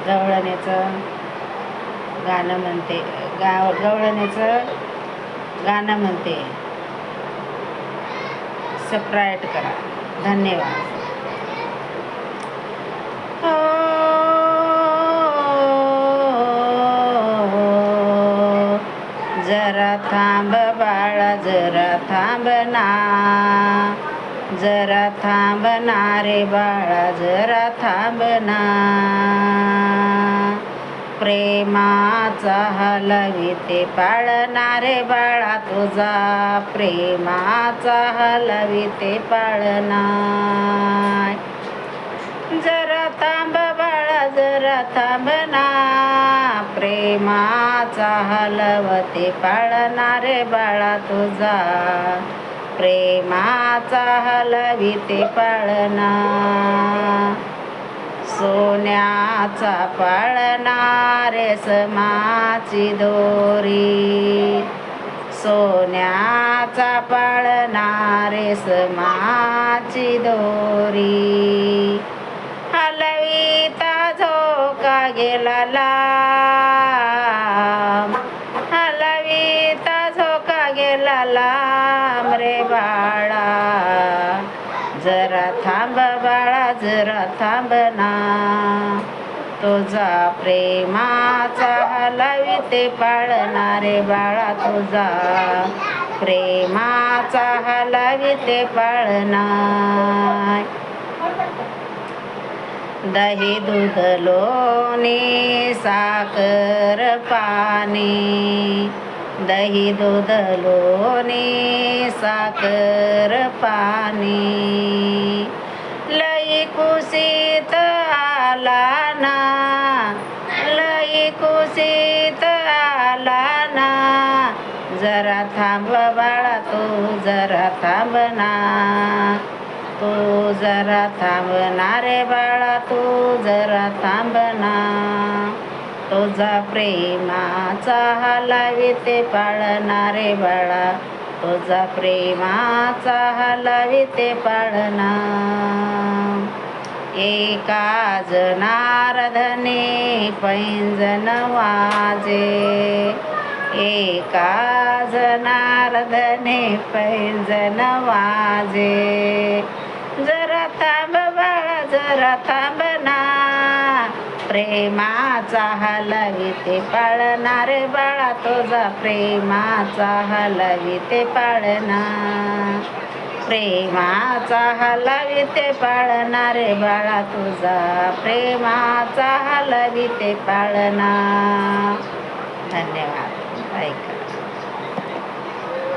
गवळण्याचं गाणं म्हणते. गवळण्याचं गाणं म्हणते. सबस्क्राईब करा. धन्यवाद. जरा थांब बाळा, जरा थांब ना, जरा थांब ना रे बाळा, जरा थांब ना. प्रेमाचा हलविते पाळणारे बाळा तुझा, प्रेमाचा हलविते पाळणा. जरा थांब बाळा, जरा थांब ना, प्रेमाचा हलवते पाळणारे बाळा तुझा, प्रेमाचा हलविते पाळणा. सोन्याचा पाळणा रेशमाची दोरी, सोन्याचा पाळणा रेशमाची दोरी. हलविता झोका गेला लांब, हलविता झोका गेला लांब रे बाळा. जरा थांब बाळा, जरा थांब ना, तुझा प्रेमाचा हलविते पाळणारे बाळा तुझा, प्रेमाचा हलविते पाळणा. दही दूध लोणी साखर पाणी, दही दूध लोणी साखर पाणी. लई कुशीत आला ना, लई कुशीत आला ना, जरा थांब बाळा तू, जरा थांब ना, तू जरा थांब ना रे बाळा, तू जरा थांब ना. तुझा प्रेमाचा हलविते पाळणारे बाळा, तुझा प्रेमाचा हलविते पाळणा. एका जनार्दने पैंजण वाजे, एका जनार्दने पैंजण वाजे. जरा थांब बाळा, जरा थांब ना, प्रेमाचा हलविते पाळणारे बाळा तुझा, प्रेमाचा हलविते पाळणा, प्रेमाचा हलविते पाळणारे बाळा तुझा, प्रेमाचा हलविते पाळणा. धन्यवाद. ऐका.